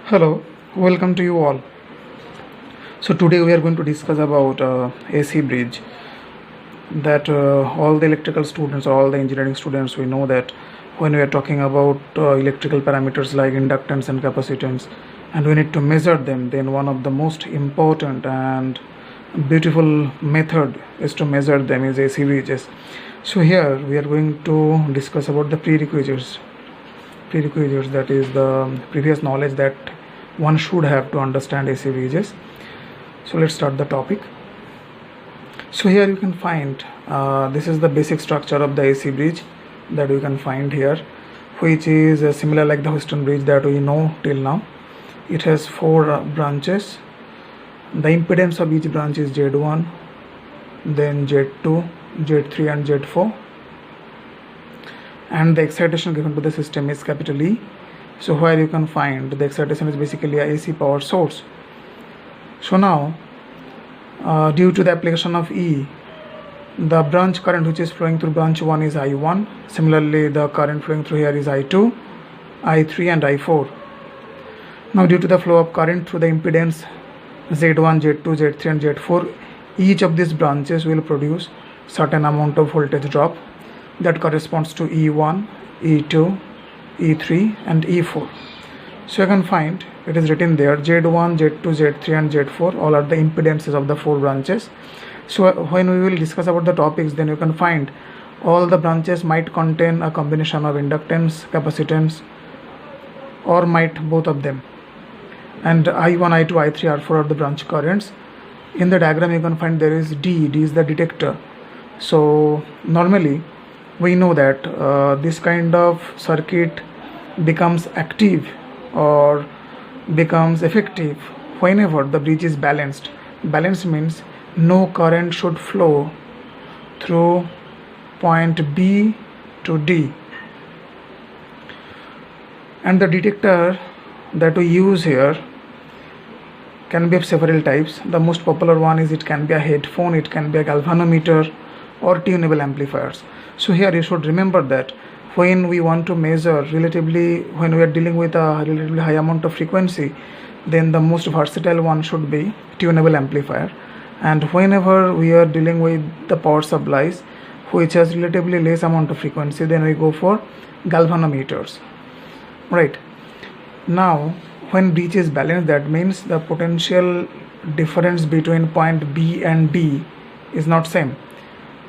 Hello, welcome to you all. So today we are going to discuss about AC bridge. That all the electrical students or all the engineering students, we know that when we are talking about electrical parameters like inductance and capacitance, and we need to measure them, then one of the most important and beautiful method is to measure them is AC bridges. So here we are going to discuss about the prerequisites, that is the previous knowledge that one should have to understand AC bridges. So let's start the topic. So here you can find this is the basic structure of the AC bridge that you can find here, which is similar like the Houston bridge that we know till now. It has four branches. The impedance of each branch is Z1, then Z2, Z3 and Z4, and the excitation given to the system is capital E. So where you can find the excitation is basically a AC power source. So now due to the application of E, the branch current which is flowing through branch 1 is I1. Similarly, the current flowing through here is I2, I3 and I4. Now due to the flow of current through the impedance Z1, Z2, Z3 and Z4, each of these branches will produce certain amount of voltage drop that corresponds to E1, E2, E3 and E4. So you can find it is written there Z1, Z2, Z3 and Z4 all are the impedances of the four branches. So when we will discuss about the topics, then you can find all the branches might contain a combination of inductance, capacitance, or might both of them. And I1, I2, I3, R4 are the branch currents. In the diagram you can find there is D is the detector. So normally we know that this kind of circuit becomes active or becomes effective whenever the bridge is balanced. Balance means no current should flow through point B to D. And the detector that we use here can be of several types. The most popular one is it can be a headphone, it can be a galvanometer or tunable amplifiers. So here you should remember that when we want to measure when we are dealing with a relatively high amount of frequency, then the most versatile one should be tunable amplifier. And whenever we are dealing with the power supplies which has relatively less amount of frequency, then we go for galvanometers. Right. Now when bridge is balanced, that means the potential difference between point B and D is not same.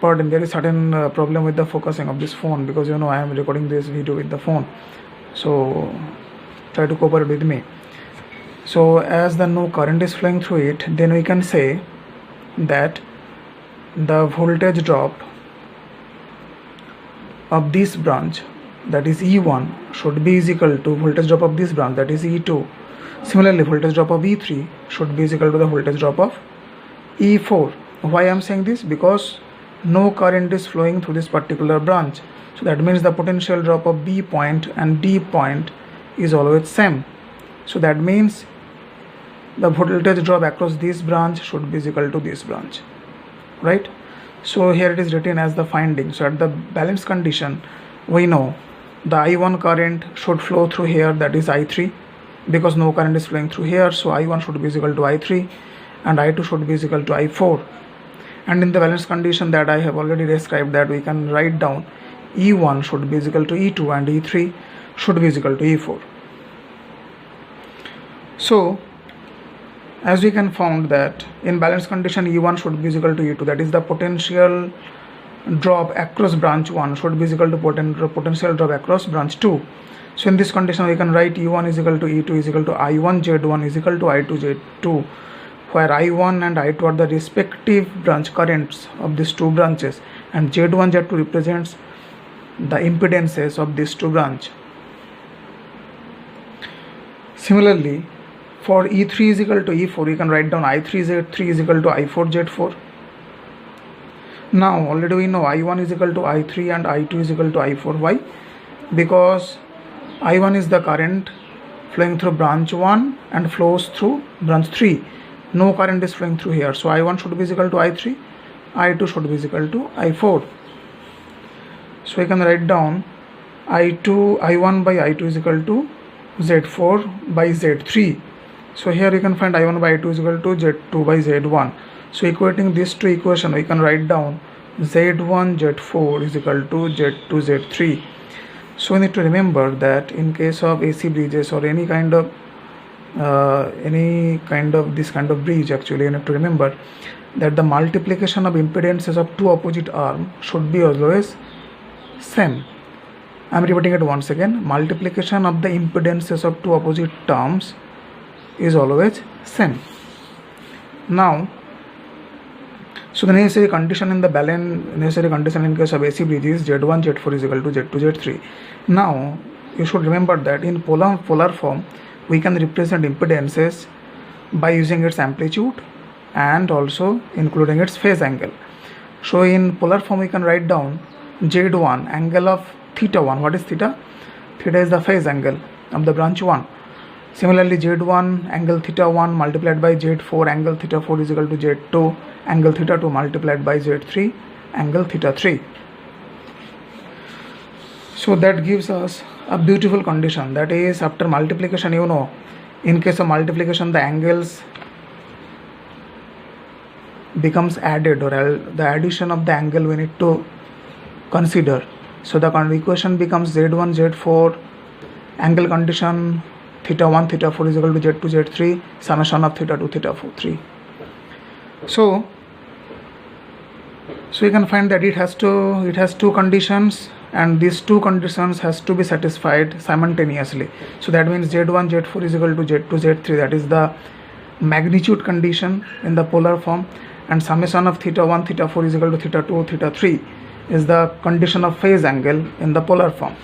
Pardon, there is certain problem with the focusing of this phone, because I am recording this video with the phone, so try to cooperate with me. So as the no current is flowing through it, then we can say that the voltage drop of this branch, that is E1, should be is equal to voltage drop of this branch, that is E2. Similarly, voltage drop of E3 should be is equal to the voltage drop of E4. Why I am saying this? Because no current is flowing through this particular branch. So that means the potential drop of B point and D point is always same. So that means the voltage drop across this branch should be is equal to this branch. Right? So here it is written as the finding. So at the balance condition, we know the I1 current should flow through here, that is I3, because no current is flowing through here. So I1 should be is equal to I3 and I2 should be is equal to I4. And in the balance condition that I have already described, that we can write down E1 should be is equal to E2 and E3 should be is equal to E4. So as we can found that in balance condition E1 should be is equal to E2, that is the potential drop across branch 1 should be is equal to potential drop across branch 2. So in this condition we can write E1 is equal to E2 is equal to I1 Z1 is equal to I2 Z2, where I1 and I2 are the respective branch currents of these two branches, and Z1 Z2 represents the impedances of these two branches. Similarly, for E3 is equal to E4, you can write down I3 Z3 is equal to I4 Z4. Now already we know I1 is equal to I3 and I2 is equal to I4. Why? Because I1 is the current flowing through branch 1 and flows through branch 3. No current is flowing through here, so I1 should be equal to I3, I2 should be equal to I4. So we can write down I1 by I2 is equal to Z4 by Z3. So here you can find I1 by I2 is equal to Z2 by Z1. So equating these two equations, we can write down Z1 Z4 is equal to Z2 Z3. So we need to remember that in case of AC bridges or any kind of this kind of bridge, actually you need to remember that the multiplication of impedances of two opposite arms should be always same. I am repeating it once again. Multiplication of the impedances of two opposite terms is always same. Now, so the necessary condition in the necessary condition in case of AC bridge is Z1 Z4 is equal to Z2 Z3. Now you should remember that in polar form we can represent impedances by using its amplitude and also including its phase angle. So in polar form we can write down Z1 angle of theta 1. What is theta? Theta is the phase angle of the branch 1. Similarly, Z1 angle theta 1 multiplied by Z4 angle theta 4 is equal to Z2 angle theta 2 multiplied by Z3 angle theta 3. So that gives us a beautiful condition, that is after multiplication, you know, in case of multiplication the angles becomes added, or the addition of the angle we need to consider. So the equation becomes Z1 Z4 angle condition theta 1 theta 4 is equal to Z2 Z3 summation of theta 2 theta 4 3. So you can find that it has two conditions, and these two conditions has to be satisfied simultaneously. So that means Z1 Z4 is equal to Z2 Z3, that is the magnitude condition in the polar form, and summation of theta 1 theta 4 is equal to theta 2 theta 3 is the condition of phase angle in the polar form.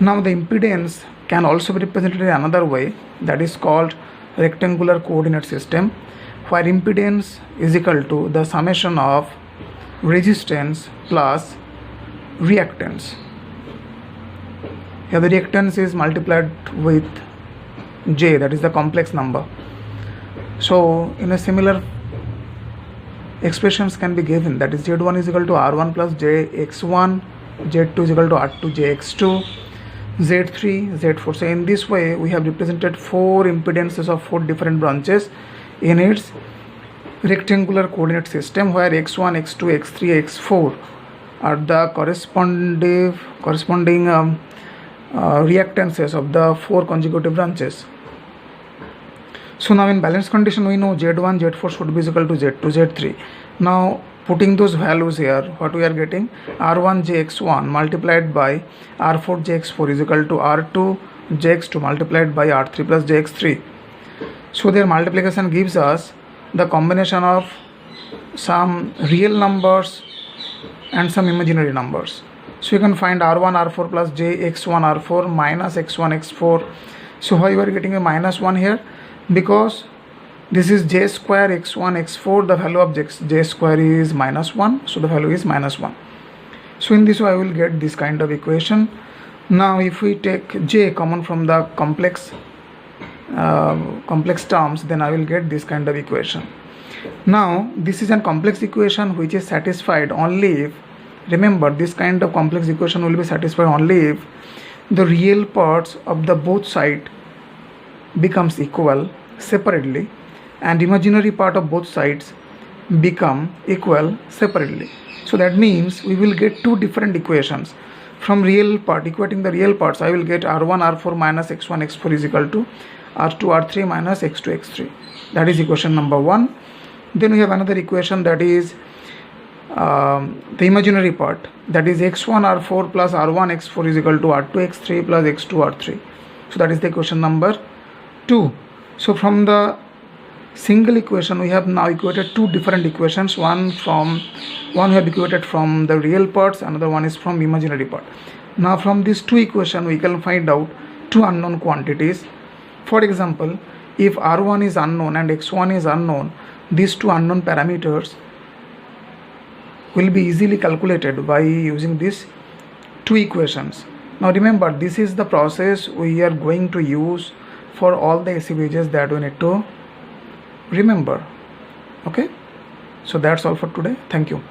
Now the impedance can also be represented in another way, that is called rectangular coordinate system, where impedance is equal to the summation of resistance plus reactance. Here the reactance is multiplied with J, that is the complex number. So in a similar expressions can be given, that is Z1 is equal to R1 plus JX1, Z2 is equal to R2 JX2, Z3 Z4. So in this way we have represented four impedances of four different branches in its rectangular coordinate system, where x1 x2 x3 x4 are the corresponding reactances of the four consecutive branches. So now in balance condition we know Z1 Z4 should be equal to Z2 Z3. Now putting those values here, what we are getting, R1 JX1 multiplied by R4 JX4 is equal to R2 JX2 multiplied by R3 plus JX3. So their multiplication gives us the combination of some real numbers and some imaginary numbers. So you can find R1 R4 plus JX1 R4 minus X1 X4. So why you are getting a minus 1 here? Because this is J square X1 X4, the value of J square is minus 1, so the value is minus 1. So in this way I will get this kind of equation. Now if we take J common from the complex terms, then I will get this kind of equation. Now this is a complex equation which is satisfied only if, remember, this kind of complex equation will be satisfied only if the real parts of the both side becomes equal separately and imaginary part of both sides become equal separately. So that means we will get two different equations. From real part, equating the real parts, I will get R1 R4 minus X1 X4 is equal to R2 R3 minus X2 X3. That is equation number 1. Then we have another equation, that is the imaginary part, that is X1 R4 plus R1 X4 is equal to R2 X3 plus X2 R3. So that is the equation number 2. So from the single equation we have now equated two different equations. One we have equated from the real parts, another one is from imaginary part. Now from these two equations we can find out two unknown quantities. For example, if R1 is unknown and X1 is unknown, these two unknown parameters will be easily calculated by using these two equations. Now remember, this is the process we are going to use for all the AC bridges that we need to remember. Okay, so that's all for today. Thank you.